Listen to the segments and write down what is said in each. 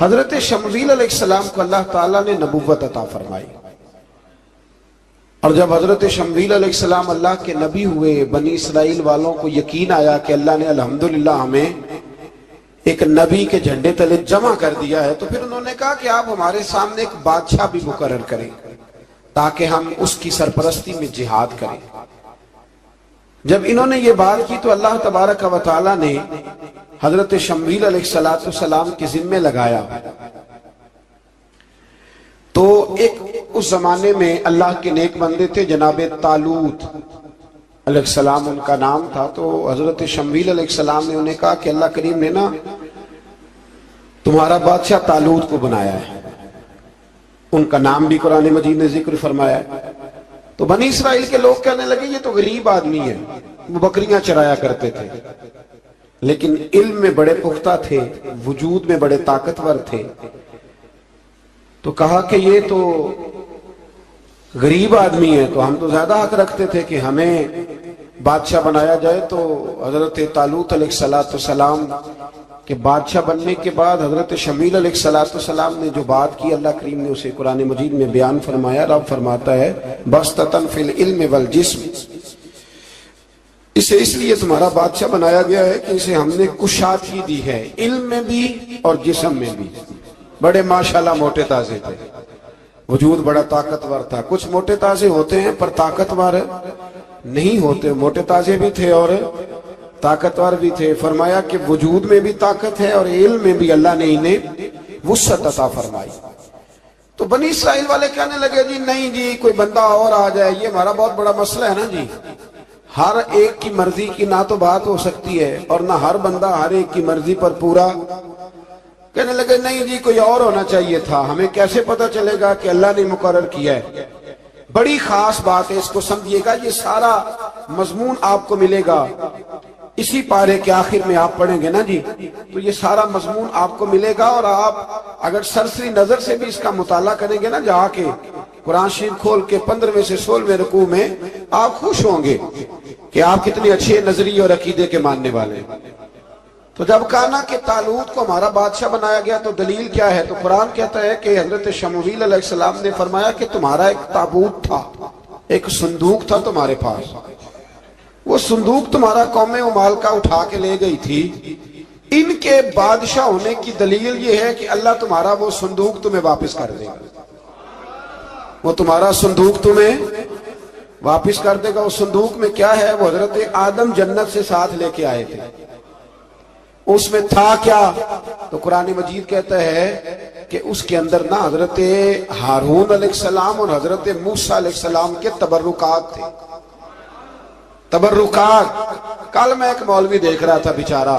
حضرت شمویل علیہ السلام کو اللہ تعالیٰ نے نبوت عطا فرمائی، اور جب حضرت شمویل علیہ السلام اللہ کے نبی ہوئے، بنی اسرائیل والوں کو یقین آیا کہ اللہ نے الحمدللہ ہمیں ایک نبی کے جھنڈے تلے جمع کر دیا ہے، تو پھر انہوں نے کہا کہ آپ ہمارے سامنے ایک بادشاہ بھی مقرر کریں تاکہ ہم اس کی سرپرستی میں جہاد کریں۔ جب انہوں نے یہ بات کی تو اللہ تبارک و تعالیٰ نے حضرت شمویل علیہ السلام کے ذمے لگایا۔ تو ایک اس زمانے میں اللہ کے نیک بندے تھے، جناب طالوت علیہ السلام ان کا نام تھا۔ تو حضرت شمویل علیہ السلام نے انہیں کہا کہ اللہ کریم نے نا تمہارا بادشاہ طالوت کو بنایا ہے، ان کا نام بھی قرآن مجید نے ذکر فرمایا ہے۔ تو بنی اسرائیل کے لوگ کہنے لگے یہ تو غریب آدمی ہے، وہ بکریاں چرایا کرتے تھے، لیکن علم میں بڑے پختہ تھے، وجود میں بڑے طاقتور تھے۔ تو کہا کہ یہ تو غریب آدمی ہے، تو ہم تو زیادہ حق رکھتے تھے کہ ہمیں بادشاہ بنایا جائے۔ تو حضرت طالوت علیہ السلام کہ بادشاہ بننے کے بعد حضرت شمویل علیہ السلام نے جو بات کی، اللہ کریم نے اسے قرآن مجید میں بیان فرمایا۔ رب فرماتا ہے بسطتاً فی العلم والجسم، اسے اس لیے تمہارا بادشاہ بنایا گیا ہے کہ اسے ہم نے کشادگی دی ہے، علم میں بھی اور جسم میں بھی۔ بڑے ماشاءاللہ موٹے تازے تھے، وجود بڑا طاقتور تھا۔ کچھ موٹے تازے ہوتے ہیں پر طاقتور نہیں ہوتے، موٹے تازے بھی تھے اور طاقتور بھی تھے۔ فرمایا کہ وجود میں بھی طاقت ہے اور علم میں بھی اللہ نے انہیں وسعت عطا فرمائی۔ تو بنی اسرائیل والے کہنے لگے جی نہیں جی کوئی بندہ اور آ جائے، یہ ہمارا بہت بڑا مسئلہ ہے نا جی، ہر ایک کی مرضی کی نہ تو بات ہو سکتی ہے اور نہ ہر بندہ ہر ایک کی مرضی پر پورا۔ کہنے لگے نہیں جی کوئی اور ہونا چاہیے تھا، ہمیں کیسے پتہ چلے گا کہ اللہ نے مقرر کیا ہے؟ بڑی خاص بات ہے، اس کو سمجھیے گا، یہ سارا مضمون آپ کو ملے گا اسی پارے کے آخر میں آپ پڑھیں گے نا جی، تو یہ سارا مضمون آپ کو ملے گا، اور آپ اگر سرسری نظر سے بھی اس کا مطالعہ کریں گے نا جا کے قرآن شریف کھول کے 15ویں سے 16ویں رکوع میں، آپ خوش ہوں گے کہ آپ کتنے اچھے نظریے اور عقیدے کے ماننے والے ہیں۔ تو جب کہا نا کہ طالوت کو ہمارا بادشاہ بنایا گیا تو دلیل کیا ہے؟ تو قرآن کہتا ہے کہ حضرت شمویل علیہ السلام نے فرمایا کہ تمہارا ایک تابوت تھا، ایک صندوق تھا تمہارے پاس، وہ صندوق تمہارا قوم عمال کا اٹھا کے لے گئی تھی۔ ان کے بادشاہ ہونے کی دلیل یہ ہے کہ اللہ تمہارا وہ صندوق تمہیں واپس کر دے گا، وہ تمہارا صندوق تمہیں واپس کر دے گا۔ وہ صندوق میں کیا ہے؟ وہ حضرت آدم جنت سے ساتھ لے کے آئے تھے، اس میں تھا کیا؟ تو قرآن مجید کہتا ہے کہ اس کے اندر نا حضرت ہارون علیہ السلام اور حضرت موسیٰ علیہ السلام کے تبرکات تھے۔ تبرکات، کل میں ایک مولوی دیکھ رہا تھا بیچارہ،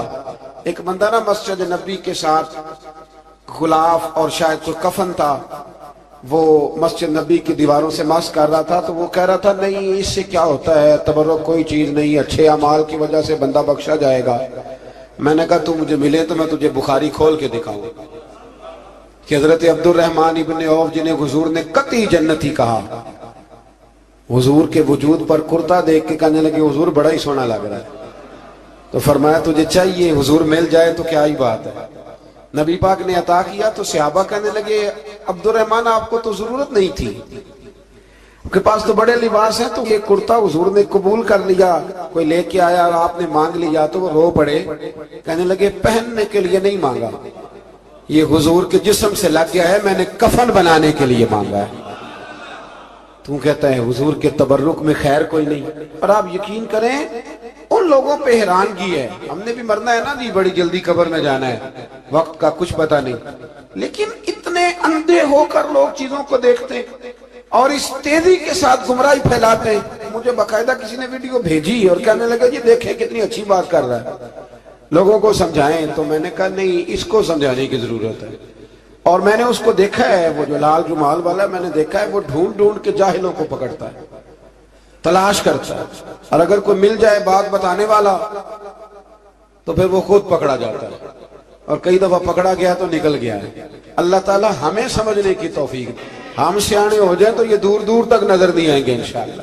ایک بندہ نا مسجد نبی کے ساتھ غلاف اور شاید کوئی کفن تھا، وہ مسجد نبی کی دیواروں سے مس کر رہا تھا، تو وہ کہہ رہا تھا نہیں اس سے کیا ہوتا ہے، تبرک کوئی چیز نہیں، اچھے اعمال کی وجہ سے بندہ بخشا جائے گا۔ میں نے کہا تو مجھے ملے تو میں تجھے بخاری کھول کے دکھاؤں کہ حضرت عبد الرحمن ابن عوف جنہیں حضور نے قطعی جنتی کہا، حضور کے وجود پر کرتا دیکھ کے کہنے لگے حضور بڑا ہی سونا لگ رہا ہے، تو فرمایا تجھے چاہیے حضور مل جائے تو کیا ہی بات ہے۔ نبی پاک نے عطا کیا تو صحابہ کہنے لگے عبد الرحمن آپ کو تو ضرورت نہیں تھی، آپ کے پاس تو بڑے لباس ہیں، تو یہ کرتا حضور نے قبول کر لیا، کوئی لے کے آیا اور آپ نے مانگ لیا، تو وہ رو پڑے، کہنے لگے پہننے کے لیے نہیں مانگا، یہ حضور کے جسم سے لگ گیا ہے، میں نے کفن بنانے کے لیے مانگا ہے۔ تو کہتا ہے حضور کے تبرک میں خیر کوئی نہیں۔ اور آپ یقین کریں ان لوگوں پہ حیرانگی ہے، ہم نے بھی مرنا ہے نا جی، بڑی جلدی قبر میں جانا ہے، وقت کا کچھ پتہ نہیں، لیکن اتنے اندھے ہو کر لوگ چیزوں کو دیکھتے ہیں اور اس تیزی کے ساتھ گمراہی پھیلاتے ہیں۔ مجھے باقاعدہ کسی نے ویڈیو بھیجی اور کہنے لگا جی دیکھیں کتنی اچھی بات کر رہا ہے، لوگوں کو سمجھائیں۔ تو میں نے کہا نہیں، اس کو سمجھانے کی ضرورت ہے، اور میں نے اس کو دیکھا ہے، وہ جو لال رومال والا میں نے دیکھا ہے، وہ ڈھونڈ ڈھونڈ کے جاہلوں کو پکڑتا ہے، تلاش کرتا ہے، اور اگر کوئی مل جائے بات بتانے والا تو پھر وہ خود پکڑا جاتا ہے، اور کئی دفعہ پکڑا گیا تو نکل گیا ہے۔ اللہ تعالی ہمیں سمجھنے کی توفیق دے، ہم سیانے ہو جائیں تو یہ دور دور تک نظر نہیں آئیں گے انشاءاللہ۔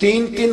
3-3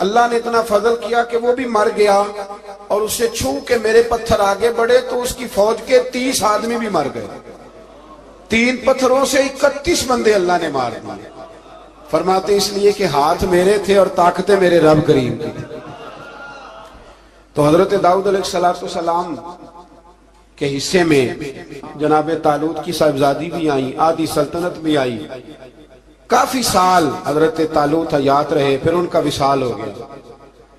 اللہ نے اتنا فضل کیا کہ وہ بھی مر گیا اور اسے چھو کے میرے پتھر آگے بڑھے تو اس کی فوج کے 30 آدمی بھی مر گئے. 3 پتھروں سے 31 بندے اللہ نے مار دیے. فرماتے اس لیے کہ ہاتھ میرے تھے اور طاقتیں میرے رب کریم کی تھی. تو حضرت داؤد علیہ السلام کے حصے میں جناب طالوت کی صاحبزادی بھی آئی، آدھی سلطنت بھی آئی. کافی سال حضرت طالوت حیات رہے، پھر ان کا وصال ہو گیا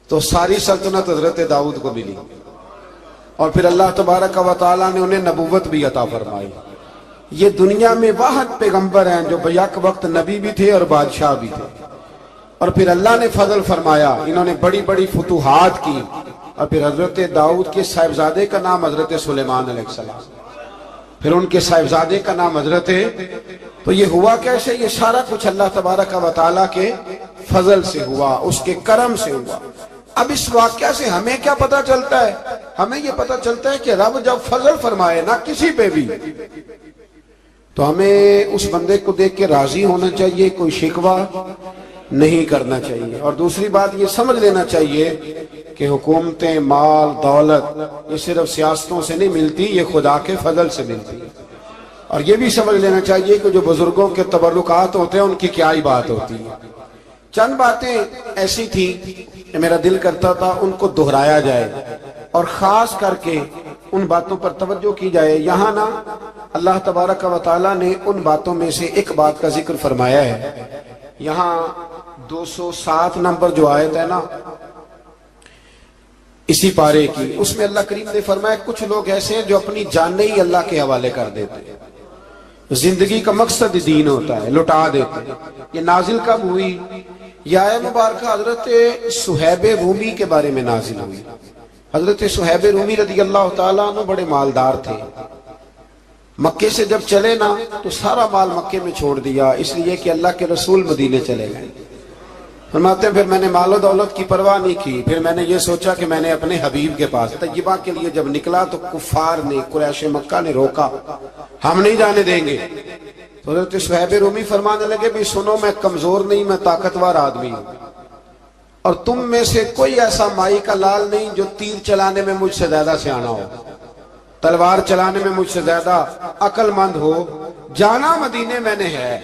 تو ساری سلطنت حضرت داؤد کو ملی، اور پھر اللہ تبارک و تعالیٰ نے انہیں نبوت بھی عطا فرمائی. یہ دنیا میں واحد پیغمبر ہیں جو بیک وقت نبی بھی تھے اور بادشاہ بھی تھے. اور پھر اللہ نے فضل فرمایا، انہوں نے بڑی بڑی فتوحات کی. اور پھر حضرت داؤد کے صاحبزادے کا نام حضرت سلیمان علیہ السلام، پھر ان کے صاحبزادے کا نام حضرت. تو یہ ہوا کیسے؟ یہ سارا کچھ اللہ تبارک و تعالیٰ کے فضل سے ہوا، اس کے کرم سے ہوا. اب اس واقعہ سے ہمیں کیا پتا چلتا ہے؟ ہمیں یہ پتا چلتا ہے کہ رب جب فضل فرمائے نہ کسی پہ بھی، تو ہمیں اس بندے کو دیکھ کے راضی ہونا چاہیے، کوئی شکوہ نہیں کرنا چاہیے. اور دوسری بات یہ سمجھ لینا چاہیے کہ حکومتیں، مال، دولت یہ صرف سیاستوں سے نہیں ملتی، یہ خدا کے فضل سے ملتی. اور یہ بھی سمجھ لینا چاہیے کہ جو بزرگوں کے تبرکات ہوتے ہیں ان کی کیا ہی بات ہوتی ہے. چند باتیں ایسی تھیں کہ میرا دل کرتا تھا ان کو دہرایا جائے اور خاص کر کے ان باتوں پر توجہ کی جائے. یہاں نا اللہ تبارک و تعالیٰ نے ان باتوں میں سے ایک بات کا ذکر فرمایا ہے. یہاں 207 نمبر جو آیت ہے نا اسی پارے کی، اس میں اللہ کریم نے فرمایا کچھ لوگ ایسے ہیں جو اپنی جانیں ہی اللہ کے حوالے کر دیتے ہیں. زندگی کا مقصد دین ہوتا ہے، لٹا دیتے ہیں. یہ نازل کب ہوئی؟ یہ آیت مبارکہ حضرت صہیب رومی کے بارے میں نازل ہوئی. حضرت صہیب رومی رضی اللہ تعالیٰ عنہ بڑے مالدار تھے. مکے سے جب چلے نا تو سارا مال مکے میں چھوڑ دیا، اس لیے کہ اللہ کے رسول مدینے چلے گئے. فرماتے ہیں پھر میں نے مال و دولت کی پرواہ نہیں کی، پھر میں نے یہ سوچا کہ میں نے اپنے حبیب کے پاس طیبہ کے لیے جب نکلا تو کفار نے، قریش مکہ نے روکا، ہم نہیں جانے دیں گے. تو حضرت صہیب رومی فرمانے لگے بھی سنو، میں کمزور نہیں، میں طاقتور آدمی ہوں، اور تم میں سے کوئی ایسا مائی کا لال نہیں جو تیر چلانے میں مجھ سے زیادہ سیانا ہو، تلوار چلانے میں مجھ سے زیادہ عقل مند ہو. جانا مدینے میں نے ہے.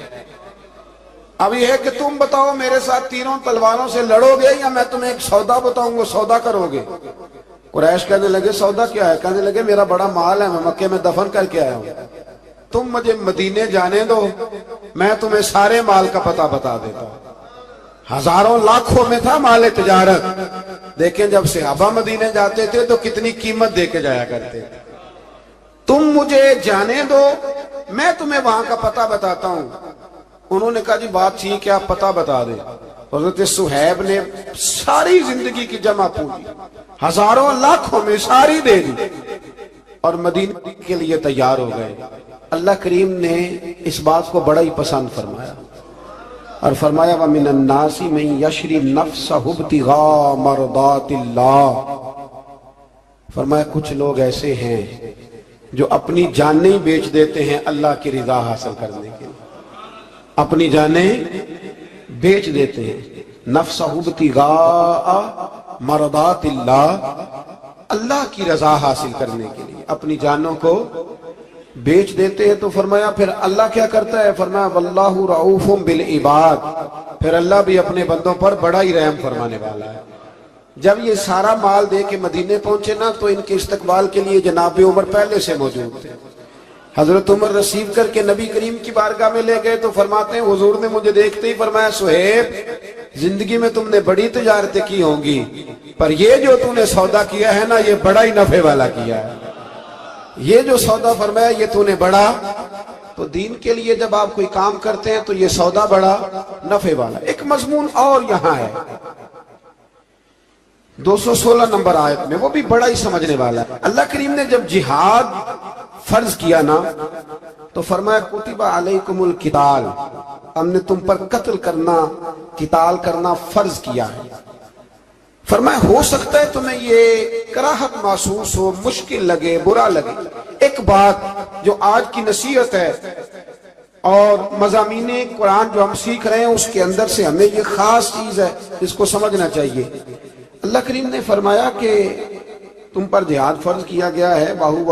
اب یہ ہے کہ تم بتاؤ میرے ساتھ تینوں تلواروں سے لڑو گے یا میں تمہیں ایک سودا بتاؤں گا، سودا کرو گے؟ قریش کہنے لگے سودا کیا ہے؟ کہنے لگے میرا بڑا مال ہے، میں مکے میں دفن کر کے آیا ہوں، تم مجھے مدینے جانے دو، میں تمہیں سارے مال کا پتہ بتا دیتا ہوں. ہزاروں لاکھوں میں تھا مال تجارت. دیکھیں جب صحابہ مدینے جاتے تھے تو کتنی قیمت دے کے جایا کرتے تھے. تم مجھے جانے دو، میں تمہیں وہاں کا پتہ بتاتا ہوں. انہوں نے کہا جی بات ٹھیک ہے، آپ پتہ بتا دیں. حضرت صہیب نے ساری زندگی کی جمع پوری ہزاروں لاکھوں میں ساری دے دی اور مدینے کے لیے تیار ہو گئے. اللہ کریم نے اس بات کو بڑا ہی پسند فرمایا اور فرمایا وَمِنَ النَّاسِ مَن يَشْرِي نَفْسَهُ ابْتِغَاءَ مَرْضَاتِ اللَّهِ. فرمایا کچھ لوگ ایسے ہیں جو اپنی جانیں بیچ دیتے ہیں اللہ کی رضا حاصل کرنے کے لیے، اپنی جانیں بیچ دیتے ہیں. نَفْسَهُ ابْتِغَاءَ مَرْضَاتِ اللَّهِ، اللہ کی رضا حاصل کرنے کے لیے اپنی جانوں کو بیچ دیتے ہیں. تو فرمایا پھر اللہ کیا کرتا ہے؟ فرمایا واللہ رؤوف بالعباد، پھر اللہ بھی اپنے بندوں پر بڑا ہی رحم فرمانے والا ہے. جب یہ سارا مال دے کے مدینے پہنچے نا تو ان کے استقبال کے لیے جناب عمر پہلے سے موجود تھے. حضرت عمر رسیو کر کے نبی کریم کی بارگاہ میں لے گئے تو فرماتے ہیں حضور نے مجھے دیکھتے ہی فرمایا صہیب زندگی میں تم نے بڑی تجارتیں کی ہوں گی، پر یہ جو تم نے سودا کیا ہے نا یہ بڑا ہی نفع والا کیا ہے. یہ جو سودا فرمایا یہ تو نے بڑا. تو دین کے لیے جب آپ کوئی کام کرتے ہیں تو یہ سودا بڑا نفع والا. ایک مضمون اور یہاں ہے 216 نمبر آیت میں، وہ بھی بڑا ہی سمجھنے والا ہے. اللہ کریم نے جب جہاد فرض کیا نا تو فرمایا کتب علیکم القتال، ہم نے تم پر قتل کرنا، قتال کرنا فرض کیا ہے. فرمایا ہو سکتا ہے تمہیں یہ کراہت محسوس ہو، مشکل لگے، برا لگے. ایک بات جو آج کی نصیحت ہے اور مضامین قرآن جو ہم سیکھ رہے ہیں اس کے اندر سے ہمیں یہ خاص چیز ہے، اس کو سمجھنا چاہیے۔ اللہ کریم نے فرمایا کہ تم پر جہاد فرض کیا گیا ہے، وَهُوَ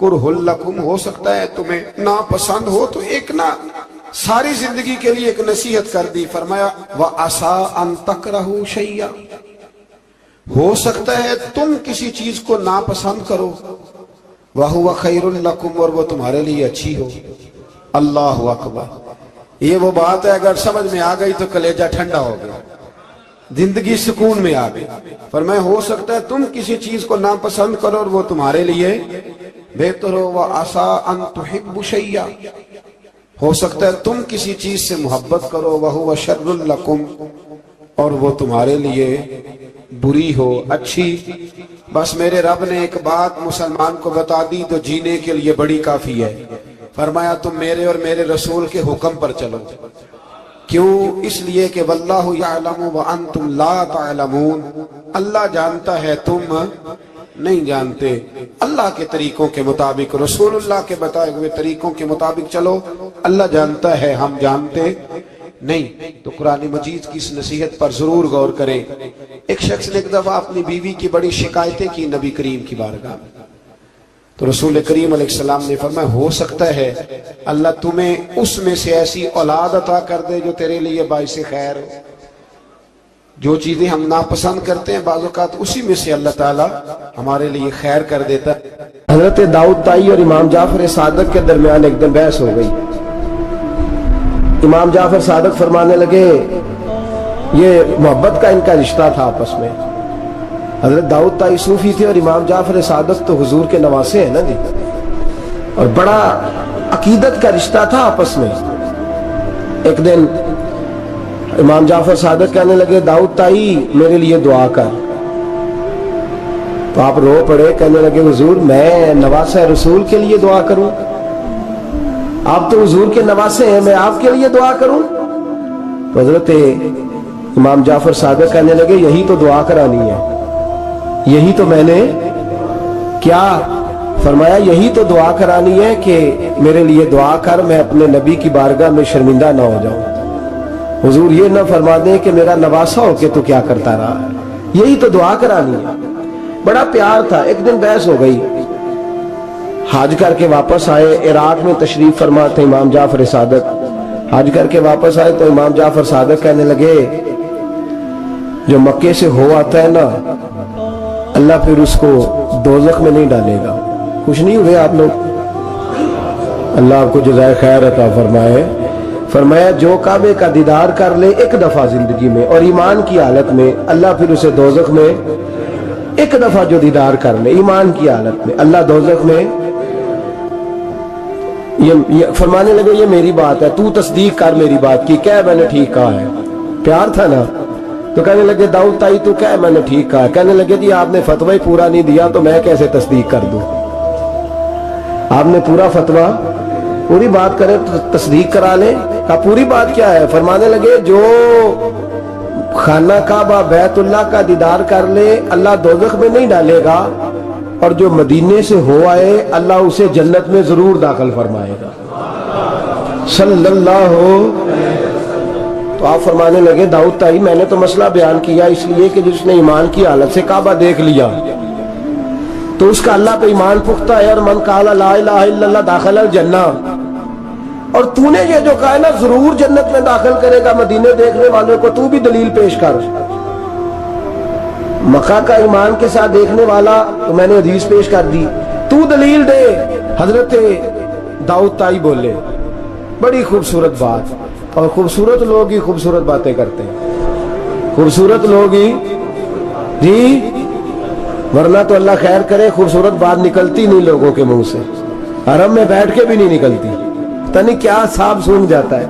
كُرْهٌ لَكُمْ، ہو سکتا ہے تمہیں ناپسند ہو، تو ایک نہ ساری زندگی کے لیے ایک نصیحت کر دی، فرمایا وَعَسَىٰ أَن تَكْرَهُوا شَيْئًا، ہو سکتا ہے تم کسی چیز کو ناپسند کرو، وَهُوَ خَيْرٌ لَكُمْ، اور وہ تمہارے لیے اچھی ہو۔ اللہ اکبر، یہ وہ بات ہے اگر سمجھ میں آ گئی تو کلیجہ ٹھنڈا ہو گیا، زندگی سکون میں آ گئی۔ فرمایا ہو سکتا ہے تم کسی چیز کو ناپسند کرو اور وہ تمہارے لیے بہتر ہو، وَعَسَىٰ أَن تُحِبُّوا شَيْئًا، ہو سکتا ہے تم کسی چیز سے محبت کرو، وَهُوَ شَرٌّ لَكُمْ، اور وہ تمہارے لیے بری ہو، اچھی۔ بس میرے رب نے ایک بات مسلمان کو بتا دی تو جینے کے لیے بڑی کافی ہے۔ فرمایا تم میرے اور میرے رسول کے حکم پر چلو، کیوں؟ اس لیے کہ واللہ یعلم وانتم لا تعلمون، اللہ جانتا ہے تم نہیں جانتے۔ اللہ کے طریقوں کے مطابق، رسول اللہ کے بتائے ہوئے طریقوں کے مطابق چلو، اللہ جانتا ہے ہم جانتے نہیں۔ تو قرآن مجید کی اس نصیحت پر ضرور غور کریں۔ ایک شخص نے ایک دفعہ اپنی بیوی کی بڑی شکایتیں کی نبی کریم کی بارگاہ میں، تو رسول کریم علیہ السلام نے فرمایا ہو سکتا ہے اللہ تمہیں اس میں سے ایسی اولاد عطا کر دے جو تیرے لیے باعث خیر ہو۔ جو چیزیں ہم ناپسند کرتے ہیں بعض اوقات اسی میں سے اللہ تعالیٰ ہمارے لیے خیر کر دیتا ہے۔ حضرت داؤد طائی اور امام جعفر صادق کے درمیان ایک دن بحث ہو گئی۔ امام جعفر صادق فرمانے لگے یہ محبت کا ان کا رشتہ تھا آپس میں۔ حضرت داؤد طائی صوفی تھے اور امام جعفر صادق تو حضور کے نواسے ہیں نا جی، اور بڑا عقیدت کا رشتہ تھا آپس میں۔ ایک دن امام جعفر صادق کہنے لگے داؤد طائی میرے لیے دعا کر، تو آپ رو پڑے، کہنے لگے حضور میں نواسہ رسول کے لیے دعا کروں؟ آپ تو حضور کے نواسے ہیں، میں آپ کے لیے دعا کروں؟ تو حضرت امام جعفر صادق کہنے لگے یہی تو دعا کرانی ہے، یہی تو میں نے کیا فرمایا، یہی تو دعا کرانی ہے کہ میرے لیے دعا کر، میں اپنے نبی کی بارگاہ میں شرمندہ نہ ہو جاؤں۔ حضور یہ نہ فرما دیں کہ میرا نواسا ہو کے تو کیا کرتا رہا، یہی تو دعا کرانی ہے۔ بڑا پیار تھا۔ ایک دن بحث ہو گئی، حج کر کے واپس آئے، عراق میں تشریف فرما تھے امام جعفر صادق، حج کر کے واپس آئے تو امام جعفر صادق کہنے لگے جو مکے سے ہو آتا ہے نا اللہ پھر اس کو دوزخ میں نہیں ڈالے گا۔ خوش نہیں ہوئے آپ لوگ؟ اللہ آپ کو جزائے خیر عطا فرمائے۔ فرمایا جو کعبے کا دیدار کر لے ایک دفعہ زندگی میں اور ایمان کی حالت میں، اللہ پھر اسے دوزخ میں ایک دفعہ جو دیدار کر لے ایمان کی حالت میں، اللہ دوزخ میں۔ یہ فرمانے لگے یہ میری بات ہے، تو تصدیق کر میری بات کی، کہہ میں نے ٹھیک کہا ہے۔ پیار تھا نا؟ تو کہنے لگے داؤد طائی تو کہہ میں نے ٹھیک کہا ہے۔ کہنے لگے جی آپ نے فتوی پورا نہیں دیا تو میں کیسے تصدیق کر دوں؟ آپ نے پورا فتویٰ پوری بات کرے تو تصدیق کرا لیں۔ کہا پوری بات کیا ہے؟ فرمانے لگے جو خانہ کعبہ بیت اللہ کا دیدار کر لے اللہ دوزخ میں نہیں ڈالے گا، اور جو مدینے سے ہو آئے اللہ اسے جنت میں ضرور داخل فرمائے گا صلی اللہ علیہ۔ تو آپ فرمانے لگے داؤد طائی میں نے تو مسئلہ بیان کیا اس لیے کہ جس نے ایمان کی حالت سے کعبہ دیکھ لیا تو اس کا اللہ پہ ایمان پختہ ہے، اور من قال لا الہ الا اللہ داخل الجنہ، اور تو نے یہ جو کہا ہے نا ضرور جنت میں داخل کرے گا مدینے دیکھنے والوں کو، تو بھی دلیل پیش کر۔ مکہ کا ایمان کے ساتھ دیکھنے والا تو میں نے حدیث پیش کر دی، تو دلیل دے۔ حضرت داؤد طائی بولے بڑی خوبصورت بات، اور خوبصورت لوگ ہی خوبصورت باتیں کرتے ہیں، خوبصورت لوگ ہی جی، ورنہ تو اللہ خیر کرے خوبصورت بات نکلتی نہیں لوگوں کے منہ سے، حرم میں بیٹھ کے بھی نہیں نکلتی، پتہ نہیں کیا صاحب سونگ جاتا ہے،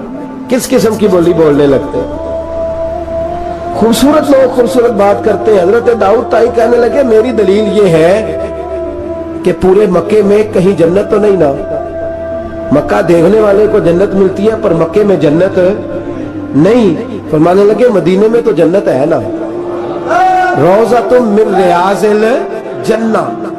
کس قسم کی بولی بولنے لگتے ہیں۔ خوبصورت لوگ خوبصورت بات کرتے ہیں۔ حضرت داؤد طائی کہنے لگے میری دلیل یہ ہے کہ پورے مکے میں کہیں جنت تو نہیں نا، مکہ دیکھنے والے کو جنت ملتی ہے پر مکے میں جنت نہیں۔ فرمانے لگے مدینے میں تو جنت ہے نا، روضۃ من ریاض الجنہ،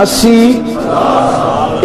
80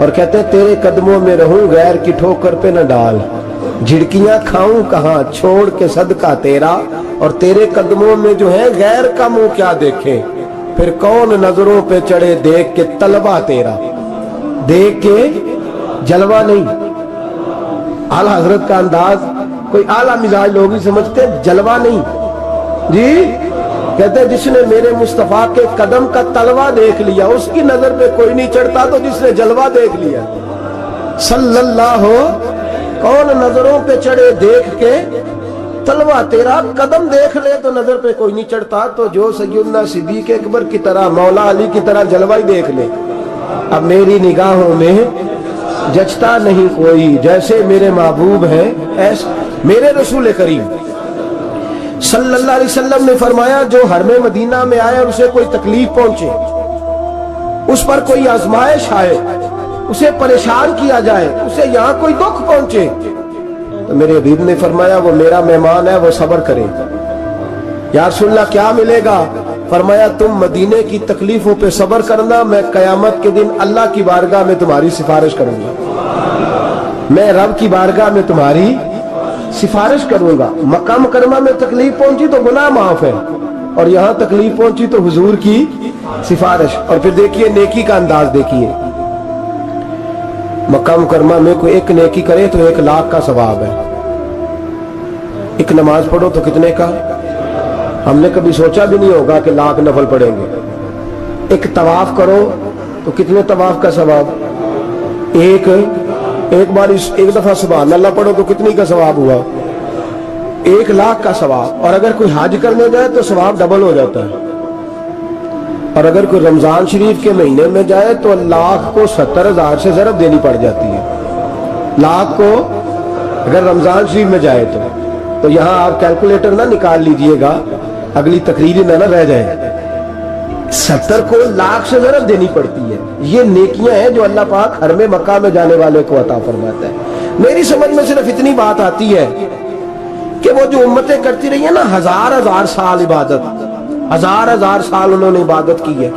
اور کہتے ہیں تیرے قدموں میں رہوں غیر کی ٹھوکر پہ نہ ڈال, جھڑکیاں کھاؤں کہاں چھوڑ کے صدقہ تیرا, اور تیرے قدموں میں جو ہے غیر کا منہ کیا دیکھے, پھر کون نظروں پہ چڑھے دیکھ کے طلبہ تیرا, دیکھ کے جلوہ نہیں. اعلی حضرت کا انداز کوئی اعلیٰ مزاج لوگ ہی سمجھتے, جلوہ نہیں جی. کہتے ہیں جس نے میرے مصطفیٰ کے قدم کا تلوہ دیکھ لیا اس کی نظر پہ کوئی نہیں چڑھتا, تو جس نے جلوہ دیکھ لیا صلی اللہ ہو, کون نظروں پہ چڑھے دیکھ کے تلوہ تیرا, قدم دیکھ لے تو نظر پہ کوئی نہیں چڑھتا, تو جو سیدنا صدیق اکبر کی طرح مولا علی کی طرح جلوہ ہی دیکھ لے. اب میری نگاہوں میں جچتا نہیں کوئی, جیسے میرے محبوب ہیں ایسے میرے رسول کریم صلی اللہ علیہ وسلم نے فرمایا جو حرم مدینہ میں آئے اور اسے کوئی تکلیف پہنچے, اس پر کوئی آزمائش آئے, اسے پریشان کیا جائے, اسے یہاں کوئی دکھ پہنچے, تو میرے حبیب نے فرمایا وہ میرا مہمان ہے, وہ صبر کرے. یا رسول اللہ کیا ملے گا؟ فرمایا تم مدینے کی تکلیفوں پہ صبر کرنا, میں قیامت کے دن اللہ کی بارگاہ میں تمہاری سفارش کروں گا, میں رب کی بارگاہ میں تمہاری سفارش کروں گا. مکہ مکرمہ میں تکلیف پہنچی تو گناہ معاف ہے, اور یہاں تکلیف پہنچی تو حضور کی سفارش. اور پھر دیکھیے نیکی کا انداز دیکھیے, مکہ مکرمہ میں کوئی ایک نیکی کرے تو 1,00,000 کا ثواب ہے. ایک نماز پڑھو تو کتنے کا؟ ہم نے کبھی سوچا بھی نہیں ہوگا کہ 1,00,000 نفل پڑھیں گے. ایک طواف کرو تو کتنے طواف کا ثواب؟ ایک بار ایک دفعہ سبحان اللہ پڑھو تو کتنی کا ثواب ہوا؟ 1,00,000 کا ثواب. اور اگر کوئی حج کرنے جائے تو ثواب ڈبل ہو جاتا ہے. اور اگر کوئی رمضان شریف کے مہینے میں جائے تو 1,00,000 کو 70,000 سے ضرب دینی پڑ جاتی ہے. 1,00,000 کو اگر رمضان شریف میں جائے تو یہاں آپ کیلکولیٹر نہ نکال لیجئے گا, اگلی تقریر نہ رہ جائے. 70 کو 1,00,000 سے ضرب دینی پڑتی ہے. یہ نیکیاں ہیں جو اللہ پاک حرم مکہ میں جانے والے کو عطا فرماتا ہے. میری سمجھ میں صرف اتنی بات آتی ہے کہ وہ جو امتیں کرتی رہی ہیں نا, 1,000 سال عبادت, 1,000 سال انہوں نے عبادت کی ہے,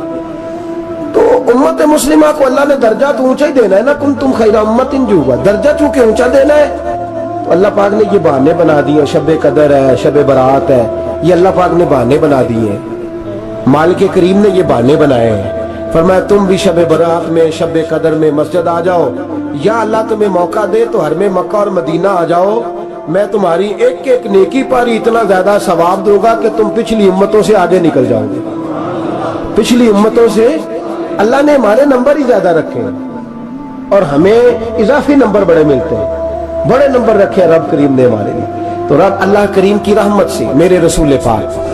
تو امت مسلمہ کو اللہ نے درجہ تو اونچا ہی دینا ہے نا. کنتم خیر امت جو ہوا, درجہ چونکہ اونچا دینا ہے, تو اللہ پاک نے یہ بہانے بنا دیے. شب قدر ہے, شب برات ہے, یہ اللہ پاک نے بہانے بنا دیے. مالک کریم نے یہ بہانے بنائے ہیں. فرمایا تم بھی شب برات میں, شب قدر میں مسجد آ جاؤ, یا اللہ تمہیں موقع دے تو حرم مکہ اور مدینہ آ جاؤ, میں تمہاری ایک ایک نیکی پر اتنا زیادہ ثواب دوں گا کہ تم پچھلی امتوں سے آگے نکل جاؤ گے. پچھلی امتوں سے اللہ نے ہمارے نمبر ہی زیادہ رکھے ہیں, اور ہمیں اضافی نمبر بڑے ملتے ہیں. بڑے نمبر رکھے ہیں رب کریم نے ہمارے لیے. تو رب اللہ کریم کی رحمت سے میرے رسول پاک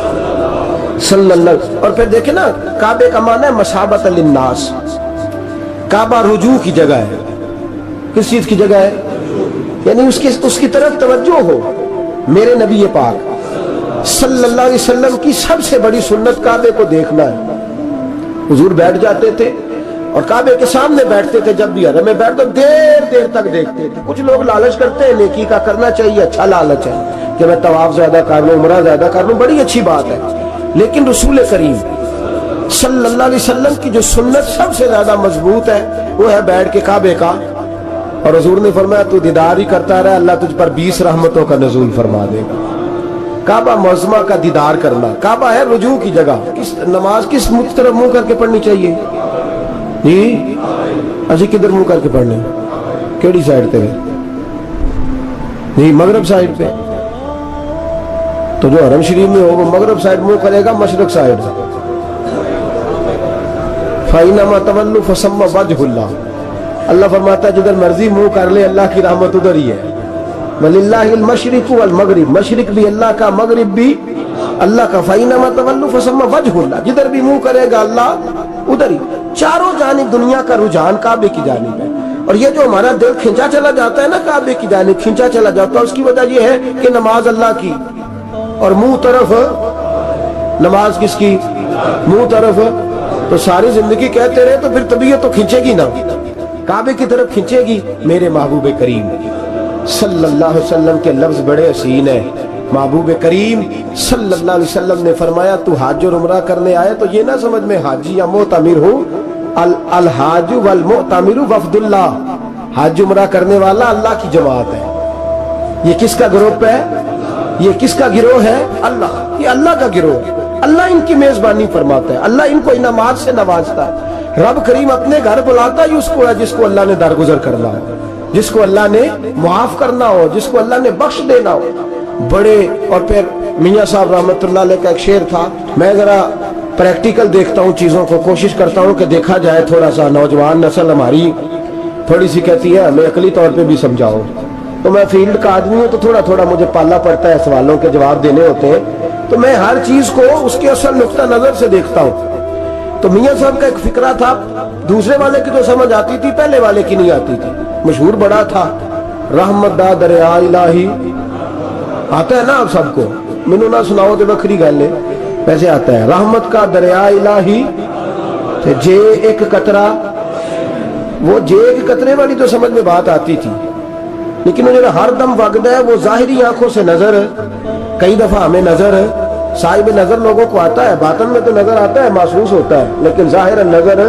صلی اللہ. اور پھر دیکھیں نا, کعبے کا معنی ہے مسابت للناس. کعبہ رجوع کی جگہ ہے. کس چیز کی جگہ ہے؟ یعنی اس کی طرف توجہ ہو. میرے نبی پاک صلی اللہ علیہ وسلم کی سب سے بڑی سنت کعبے کو دیکھنا ہے. حضور بیٹھ جاتے تھے اور کعبے کے سامنے بیٹھتے تھے. جب بھی حرم میں بیٹھتے دیر تک دیکھتے تھے. کچھ لوگ لالچ کرتے ہیں, نیکی کا کرنا چاہیے, اچھا لالچ ہے کہ میں طواف زیادہ کر لوں, عمرہ زیادہ کر لوں, بڑی اچھی بات ہے. لیکن رسول کریم صلی اللہ علیہ وسلم کی جو سنت سب سے زیادہ مضبوط ہے وہ ہے بیٹھ کے کعبے کا. اور حضور نے فرمایا تو دیدار ہی کرتا رہا, اللہ تجھ پر 20 رحمتوں کا نزول فرما دے گا. کعبہ معظمہ کا دیدار کرنا. کعبہ ہے رجوع کی جگہ. نماز کس طرف منہ کر کے پڑھنی چاہیے جی؟ اسی کدھر منہ کر کے پڑھنے؟ کیڑی سائڈ پہ جی؟ مغرب سائڈ پہ. تو جو حرم شریف میں ہو وہ مغرب سائڈ منہ کرے گا, مشرق سائڈ. فَإِنَّمَا تَوَلُّوا فَثَمَّ وَجْهُ اللَّهِ. اللہ فرماتا ہے جدھر مرضی منہ کر لے اللہ کی رحمت ادھر ہی ہے. وَلِلَّهِ الْمَشْرِقُ وَالْمَغْرِبُ, مشرق بھی اللہ کا, مغرب بھی اللہ کا. فَإِنَّمَا تَوَلُّوا فَثَمَّ وَجْهُ اللَّهِ, جدھر بھی منہ کرے گا اللہ ادھر ہی. چاروں جانب دنیا کا رجحان کعبے کی جانب ہے. اور یہ جو ہمارا دل کھینچا چلا جاتا ہے نا کعبے کی جانب, کھینچا چلا جاتا ہے, اس کی وجہ یہ ہے کہ نماز اللہ کی اور منہ طرف نماز کس کی؟ منہ طرف. تو ساری زندگی کہتے رہے تو پھر طبیعت تو کھینچے گی نا, کعبے کی طرف کھینچے گی. میرے محبوب کریم صلی اللہ علیہ وسلم کے لفظ بڑے حسین ہیں. محبوب کریم صلی اللہ علیہ وسلم نے فرمایا تو حج اور عمرہ کرنے آئے تو یہ نہ سمجھ میں حاجی یا معتمر ہوں, الحاج والمعتمر وفد اللہ، حج عمرہ کرنے والا اللہ کی جماعت ہے۔ یہ کس کا گروپ ہے؟ یہ کس کا گروہ ہے؟ اللہ، یہ اللہ کا گروہ ہے۔ اللہ ان کی میزبانی فرماتا ہے، اللہ ان کو انعامات سے نوازتا ہے۔ رب کریم اپنے گھر بلاتا ہی اس کو ہے جس کو اللہ نے درگزر کرنا ہو، جس کو اللہ نے معاف کرنا ہو، جس کو اللہ نے بخش دینا ہو۔ بڑے، اور پھر میاں صاحب رحمت اللہ علیہ کا ایک شعر تھا، میں ذرا پریکٹیکل دیکھتا ہوں چیزوں کو، کوشش کرتا ہوں کہ دیکھا جائے تھوڑا سا، نوجوان نسل ہماری تھوڑی سی کہتی ہے ہمیں عقلی طور پہ بھی سمجھاؤ، تو میں فیلڈ کا آدمی ہوں تو تھوڑا تھوڑا مجھے پالنا پڑتا ہے، سوالوں کے جواب دینے ہوتے ہیں، تو میں ہر چیز کو اس کے اصل نقطہ نظر سے دیکھتا ہوں۔ تو میاں صاحب کا ایک فقرہ تھا، دوسرے والے کی تو سمجھ آتی تھی، پہلے والے کی نہیں آتی تھی، مشہور بڑا تھا، رحمت دا دریا الہی، آتا ہے نا آپ سب کو، مینوں نہ سناؤ تو بکری گل ہے، ویسے آتا ہے، رحمت کا دریا الہی تے جے ایک قطرہ، وہ جے ایک قطرے والی تو سمجھ میں بات آتی تھی، لیکن وہ جو ہر دم وگدا ہے وہ ظاہری آنکھوں سے نظر، کئی دفعہ ہمیں نظر، صاحب نظر لوگوں کو آتا ہے، باطن میں تو نظر آتا ہے، محسوس ہوتا ہے، لیکن ظاہر نظر،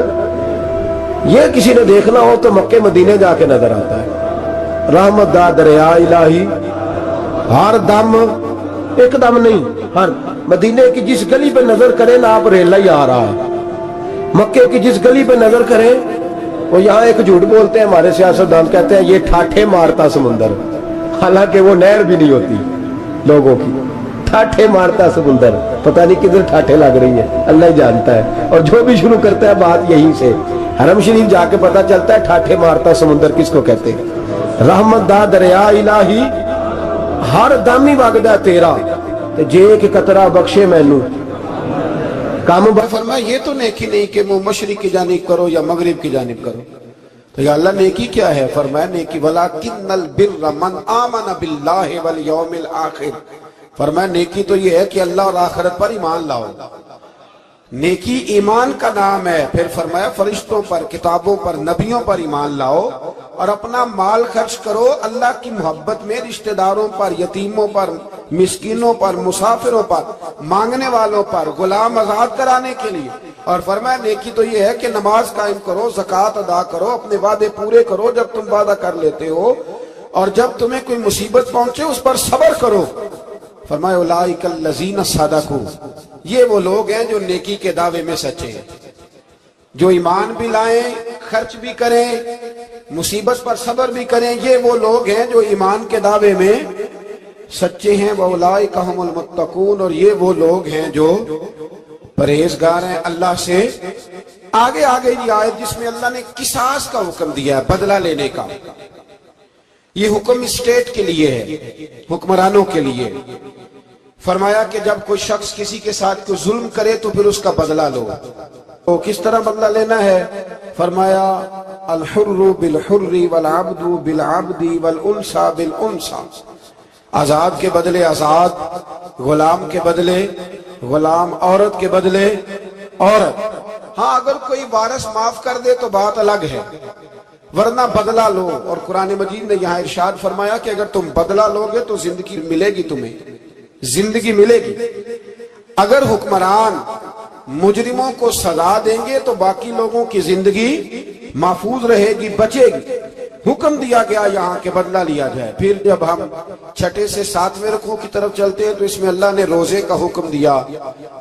یہ کسی نے دیکھنا ہو تو مکے مدینے جا کے نظر آتا ہے۔ رحمت دا دریا الہی، ہر دم، ایک دم نہیں، ہر مدینے کی جس گلی پہ نظر کرے نا آپ ریلا ہی آ رہا ہے، مکے کی جس گلی پہ نظر کرے، وہ یہاں ایک جھوٹ بولتے ہیں ہمارے سیاستدان، کہتے ہیں یہ ٹھاٹھے مارتا سمندر، حالانکہ وہ نہر بھی نہیں ہوتی لوگوں کی، ٹھاٹھے مارتا سمندر، پتہ نہیں کدھر ٹھاٹھے لگ رہی ہے، اللہ ہی جانتا ہے، اور جو بھی شروع کرتا ہے بات یہیں سے، حرم شریف جا کے پتہ چلتا ہے ٹھاٹھے مارتا سمندر کس کو کہتے ہیں۔ رحمت دا دریا الہی، ہر دم ہی وگدا تیرا تے جے ایک قطرہ بخشے مینوں، کام فرمایا یہ تو نیکی نہیں کہ منہ مشرق کی جانب کرو یا مغرب کی جانب کرو، تو یا اللہ نیکی کیا ہے؟ فرمایا نیکی وَلَكِنَّ الْبِرَّ مَنْ آمَنَ بِاللَّهِ وَالْيَوْمِ الْآخِرِ، فرمایا نیکی تو یہ ہے کہ اللہ اور آخرت پر ایمان لاؤ، نیکی ایمان کا نام ہے۔ پھر فرمایا فرشتوں پر، کتابوں پر، نبیوں پر ایمان لاؤ، اور اپنا مال خرچ کرو اللہ کی محبت میں، رشتہ داروں پر، یتیموں پر، مسکینوں پر، مسافروں پر، مانگنے والوں پر، غلام آزاد کرانے کے لیے۔ اور فرمایا نیکی تو یہ ہے کہ نماز قائم کرو، زکوٰۃ ادا کرو، اپنے وعدے پورے کرو جب تم وعدہ کر لیتے ہو، اور جب تمہیں کوئی مصیبت پہنچے اس پر صبر کرو۔ فرمایا اولئک الذین صدقوا، یہ وہ لوگ ہیں جو نیکی کے دعوے میں سچے ہیں، جو ایمان بھی لائیں، خرچ بھی کریں، مصیبت پر صبر بھی کریں، یہ وہ لوگ ہیں جو ایمان کے دعوے میں سچے ہیں۔ وَأُولَئِكَ هُمُ الْمُتَّقُونَ، اور یہ وہ لوگ ہیں جو پرہیزگار ہیں اللہ سے۔ آگے یہ آیت جس میں اللہ نے قصاص کا حکم دیا ہے، بدلہ لینے کا، یہ حکم اسٹیٹ کے لیے ہے، حکمرانوں کے لیے۔ فرمایا کہ جب کوئی شخص کسی کے ساتھ کوئی ظلم کرے تو پھر اس کا بدلہ لو، تو کس طرح بدلہ لینا ہے؟ فرمایا الحر بالحر والعبد بالعبد والانثى بالانثى، آزاد کے بدلے آزاد، غلام کے بدلے غلام، عورت کے بدلے عورت۔ ہاں اگر کوئی وارث معاف کر دے تو بات الگ ہے، ورنہ بدلہ لو۔ اور قرآن مجید نے یہاں ارشاد فرمایا کہ اگر تم بدلہ لو گے تو زندگی ملے گی، تمہیں زندگی ملے گی۔ اگر حکمران مجرموں کو سزا دیں گے تو باقی لوگوں کی زندگی محفوظ رہے گی، بچے گی۔ حکم دیا گیا یہاں کہ بدلہ لیا جائے۔ پھر جب ہم چھٹے سے ساتویں رکوع کی طرف چلتے ہیں تو اس میں اللہ نے روزے کا حکم دیا،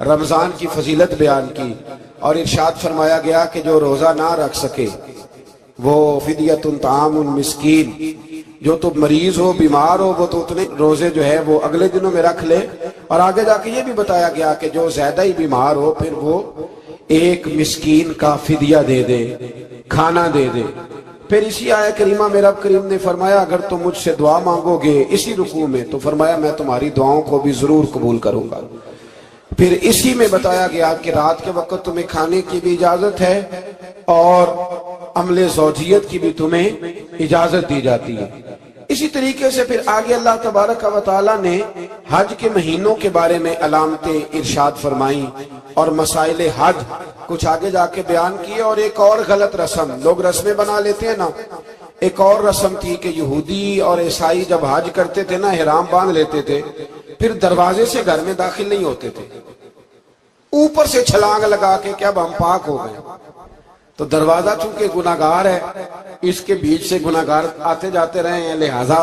رمضان کی فضیلت بیان کی، اور ارشاد فرمایا گیا کہ جو روزہ نہ رکھ سکے وہ فدیۃ طعام مسکین، جو تو مریض ہو، بیمار ہو، وہ تو اتنے روزے جو ہے وہ اگلے دنوں میں رکھ لے۔ اور آگے جا کے یہ بھی بتایا گیا کہ جو زیادہ ہی بیمار ہو پھر وہ ایک مسکین کا فدیہ دے دے، کھانا دے دے۔ پھر اسی آیت کریمہ میں رب کریم نے فرمایا اگر تم مجھ سے دعا مانگو گے اسی رکوع میں تو فرمایا میں تمہاری دعاؤں کو بھی ضرور قبول کروں گا۔ پھر اسی میں بتایا گیا کہ رات کے وقت تمہیں کھانے کی بھی اجازت ہے اور عمل زوجیت کی بھی تمہیں اجازت دی جاتی ہے۔ اسی طریقے سے پھر آگے اللہ تبارک و تعالیٰ نے حج کے مہینوں کے بارے میں علامتیں ارشاد فرمائیں اور مسائل حج کچھ آگے جا کے بیان کیے۔ اور ایک اور غلط رسم لوگ رسمیں بنا لیتے ہیں نا، ایک اور رسم تھی کہ یہودی اور عیسائی جب حج کرتے تھے نا احرام باندھ لیتے تھے، پھر دروازے سے گھر میں داخل نہیں ہوتے تھے، اوپر سے چھلانگ لگا کے کہ اب ہم پاک ہو گئے۔ تو دروازہ چونکہ گناہگار ہے، اس کے بیچ سے گناہگار آتے جاتے رہے ہیں، لہذا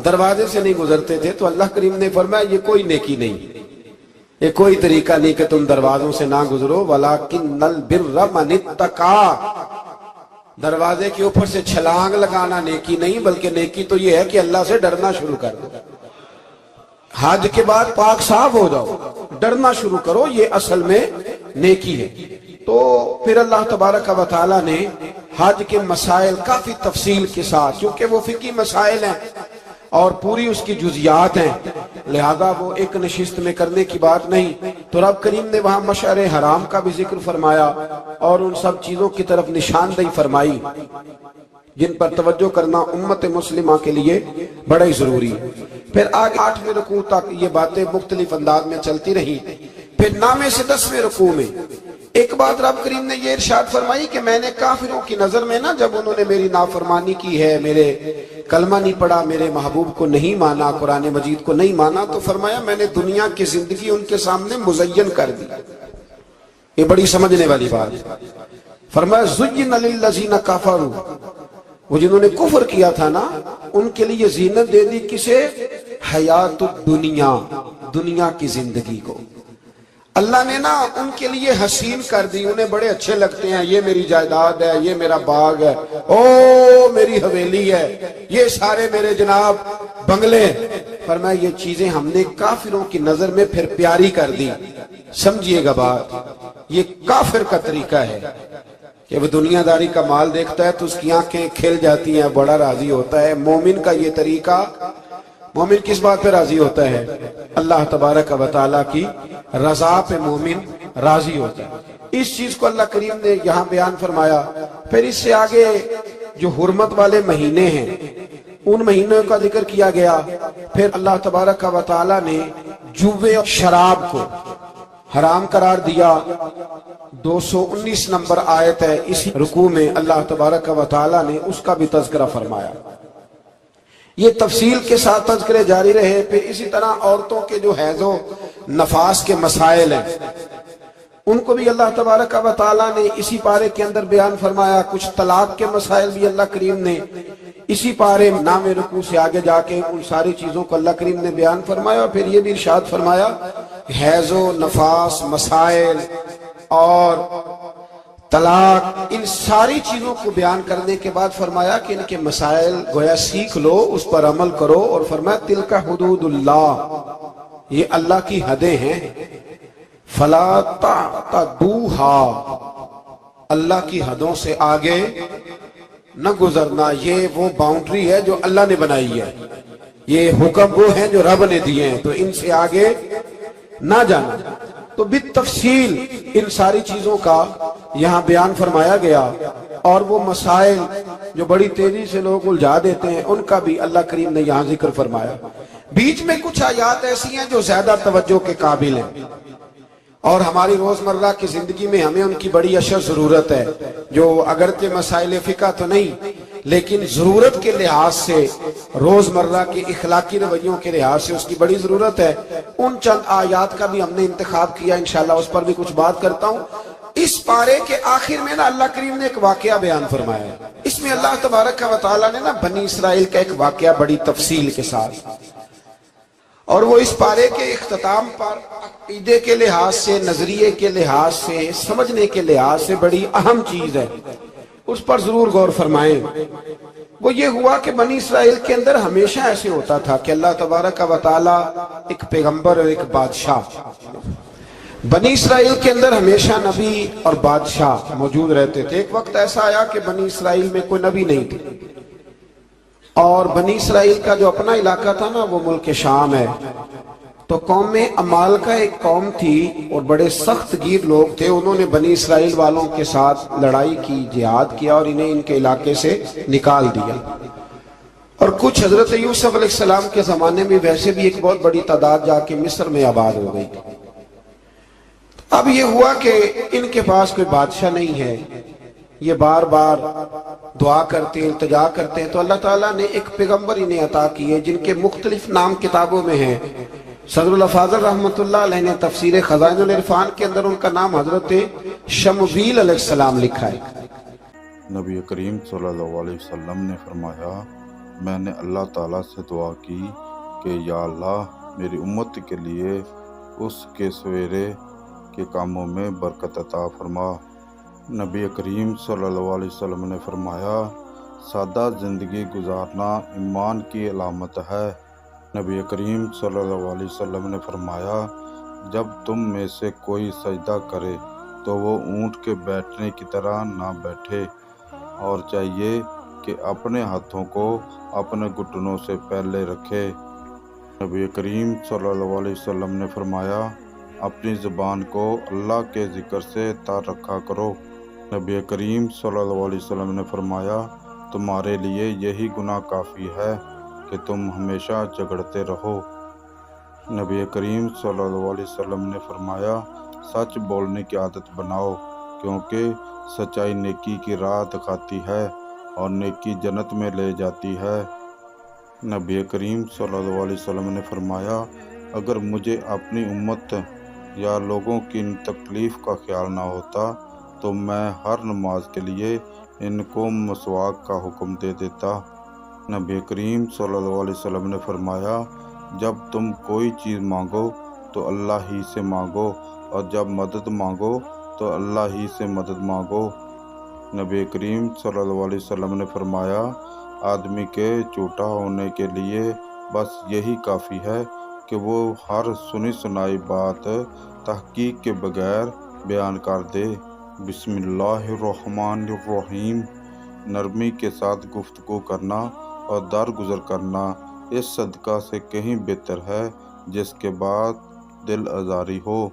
دروازے سے نہیں گزرتے تھے۔ تو اللہ کریم نے فرمایا یہ کوئی نیکی نہیں، یہ کوئی طریقہ نہیں کہ تم دروازوں سے نہ گزرو، وَلَٰكِنَّ الْبِرَّ مَنِ اتَّقَىٰ، دروازے کے اوپر سے چھلانگ لگانا نیکی نہیں، بلکہ نیکی تو یہ ہے کہ اللہ سے ڈرنا شروع کر دو۔ حج کے بعد پاک صاف ہو جاؤ، ڈرنا شروع کرو، یہ اصل میں نیکی ہے۔ تو پھر اللہ تبارک و تعالیٰ نے حج کے مسائل کافی تفصیل کے ساتھ، چونکہ وہ فقہی مسائل ہیں اور پوری اس کی جزیات ہیں، لہذا وہ ایک نشست میں کرنے کی بات نہیں، تو رب کریم نے وہاں مشعر حرام کا بھی ذکر فرمایا اور ان سب چیزوں کی طرف نشاندہی فرمائی جن پر توجہ کرنا امت مسلمہ کے لیے بڑا ہی ضروری ہے۔ پھر آگے 8ویں رکوع تک یہ باتیں مختلف انداز میں چلتی رہی۔ پھر 9ویں سے 10ویں رکوع میں ایک بات رب کریم نے یہ ارشاد فرمائی کہ میں نے کافروں کی نظر میں جب انہوں نے میری نافرمانی کی ہے، میرے کلمہ نہیں پڑھا، میرے محبوب کو نہیں مانا، قرآن مجید کو نہیں مانا، تو فرمایا میں نے دنیا کی زندگی ان کے سامنے مزین کر دی۔ یہ بڑی سمجھنے والی بات ہے۔ فرمایا زُيِّنَ لِلَّذِينَ كَفَرُوا، وہ جنہوں نے کفر کیا تھا نا، ان کے لیے زینت دے دی کسے؟ حیات الدنیا، دنیا کی زندگی کو اللہ نے ان کے لیے حسین کر دی، انہیں بڑے اچھے لگتے ہیں، یہ میری جائیداد ہے، یہ میرا باغ ہے، او میری حویلی ہے، یہ سارے میرے جناب بنگلے۔ فرمایا یہ چیزیں ہم نے کافروں کی نظر میں پھر پیاری کر دی۔ سمجھیے گا بات، یہ کافر کا طریقہ ہے کہ وہ دنیا داری کا مال دیکھتا ہے تو اس کی آنکھیں کھل جاتی ہیں، بڑا راضی ہوتا ہے۔ مومن کا یہ طریقہ، مومن کس بات پہ راضی ہوتا ہے؟ اللہ تبارک و تعالیٰ کی رضا پہ مومن راضی ہوتا ہے۔ اس چیز کو اللہ کریم نے یہاں بیان فرمایا۔ پھر اس سے آگے جو حرمت والے مہینے ہیں ان مہینوں کا ذکر کیا گیا۔ پھر اللہ تبارک و تعالیٰ نے جوے اور شراب کو حرام قرار دیا۔ 219 نمبر آیت ہے، اسی رکوع میں اللہ تبارک و تعالیٰ نے اس کا بھی تذکرہ فرمایا۔ یہ تفصیل کے ساتھ تذکرے جاری رہے۔ پھر اسی طرح عورتوں کے جو حیض و نفاس کے مسائل ہیں ان کو بھی اللہ تبارک و تعالیٰ نے اسی پارے کے اندر بیان فرمایا۔ کچھ طلاق کے مسائل بھی اللہ کریم نے اسی پارے 9ویں رکوع سے آگے جا کے ان ساری چیزوں کو اللہ کریم نے بیان فرمایا۔ اور پھر یہ بھی ارشاد فرمایا حیض و نفاس مسائل اور طلاق، ان ساری چیزوں کو بیان کرنے کے بعد فرمایا کہ ان کے مسائل گویا سیکھ لو، اس پر عمل کرو، اور فرمایا تلک حدود اللہ، یہ اللہ کی حدیں ہیں، فلا تعتدوها، اللہ کی حدوں سے آگے نہ گزرنا، یہ وہ باؤنڈری ہے جو اللہ نے بنائی ہے، یہ حکم وہ ہیں جو رب نے دیے ہیں، تو ان سے آگے نہ جانا۔ تو بالتفصیل ان ساری چیزوں کا یہاں بیان فرمایا گیا، اور وہ مسائل جو بڑی تیزی سے لوگ الجھا دیتے ہیں ان کا بھی اللہ کریم نے یہاں ذکر فرمایا۔ بیچ میں کچھ آیات ایسی ہیں جو زیادہ توجہ کے قابل ہیں اور ہماری روزمرہ کی زندگی میں ہمیں ان کی بڑی اشد ضرورت ہے، جو اگرچہ مسائل فقہ تو نہیں لیکن ضرورت کے لحاظ سے، روزمرہ کے اخلاقی رویوں کے لحاظ سے اس کی بڑی ضرورت ہے۔ ان چند آیات کا بھی ہم نے انتخاب کیا، انشاءاللہ اس پر بھی کچھ بات کرتا ہوں۔ اس پارے کے آخر میں اللہ کریم نے ایک واقعہ بیان فرمایا ہے۔ اس میں اللہ تبارک و تعالیٰ نے بنی اسرائیل کا ایک واقعہ بڑی تفصیل کے ساتھ، اور وہ اس پارے کے اختتام پر عقیدے کے لحاظ سے، نظریے کے لحاظ سے، سمجھنے کے لحاظ سے بڑی اہم چیز ہے، اس پر ضرور غور فرمائیں۔ وہ یہ ہوا کہ بنی اسرائیل کے اندر ہمیشہ ایسے ہوتا تھا کہ اللہ تبارک و تعالیٰ ایک پیغمبر اور ایک بادشاہ، بنی اسرائیل کے اندر ہمیشہ نبی اور بادشاہ موجود رہتے تھے۔ ایک وقت ایسا آیا کہ بنی اسرائیل میں کوئی نبی نہیں تھے، اور بنی اسرائیل کا جو اپنا علاقہ تھا وہ ملک شام ہے، تو قوم عمال کا ایک قوم تھی اور بڑے سخت گیر لوگ تھے، انہوں نے بنی اسرائیل والوں کے ساتھ لڑائی کی، جہاد کیا اور انہیں ان کے علاقے سے نکال دیا۔ اور کچھ حضرت یوسف علیہ السلام کے زمانے میں ویسے بھی ایک بہت بڑی تعداد جا کے مصر میں آباد ہو گئی۔ اب یہ ہوا کہ ان کے پاس کوئی بادشاہ نہیں ہے، یہ بار بار دعا کرتے ہیں، التجا کرتے ہیں، تو اللہ تعالیٰ نے ایک پیغمبر انہیں عطا کیے جن کے مختلف نام کتابوں میں ہیں۔ صدر الافاضل رحمۃ اللہ علیہ نے تفسیر خزائن العرفان کے اندر ان کا نام حضرت شمویل علیہ السلام لکھا ہے۔ نبی کریم صلی اللہ علیہ وسلم نے فرمایا، میں نے اللہ تعالیٰ سے دعا کی کہ یا اللہ میری امت کے لیے اس کے سویرے کے کاموں میں برکت عطا فرما۔ نبی کریم صلی اللہ علیہ وسلم نے فرمایا، سادہ زندگی گزارنا ایمان کی علامت ہے۔ نبی کریم صلی اللہ علیہ وسلم نے فرمایا، جب تم میں سے کوئی سجدہ کرے تو وہ اونٹ کے بیٹھنے کی طرح نہ بیٹھے، اور چاہیے کہ اپنے ہاتھوں کو اپنے گھٹنوں سے پہلے رکھے۔ نبی کریم صلی اللہ علیہ وسلم نے فرمایا، اپنی زبان کو اللہ کے ذکر سے تر رکھا کرو۔ نبی کریم صلی اللہ علیہ وسلم نے فرمایا، تمہارے لیے یہی گناہ کافی ہے کہ تم ہمیشہ جھگڑتے رہو۔ نبی کریم صلی اللہ علیہ وسلم نے فرمایا، سچ بولنے کی عادت بناؤ، کیونکہ سچائی نیکی کی راہ دکھاتی ہے اور نیکی جنت میں لے جاتی ہے۔ نبی کریم صلی اللہ علیہ وسلم نے فرمایا، اگر مجھے اپنی امت یا لوگوں کی تکلیف کا خیال نہ ہوتا تو میں ہر نماز کے لیے ان کو مسواک کا حکم دے دیتا۔ نبی کریم صلی اللہ علیہ وسلم نے فرمایا، جب تم کوئی چیز مانگو تو اللہ ہی سے مانگو، اور جب مدد مانگو تو اللہ ہی سے مدد مانگو۔ نبی کریم صلی اللہ علیہ وسلم نے فرمایا، آدمی کے جھوٹا ہونے کے لیے بس یہی کافی ہے کہ وہ ہر سنی سنائی بات تحقیق کے بغیر بیان کر دے۔ بسم اللہ الرحمن الرحیم۔ نرمی کے ساتھ گفتگو کرنا اور درگزر کرنا اس صدقہ سے کہیں بہتر ہے جس کے بعد دل آزاری ہو۔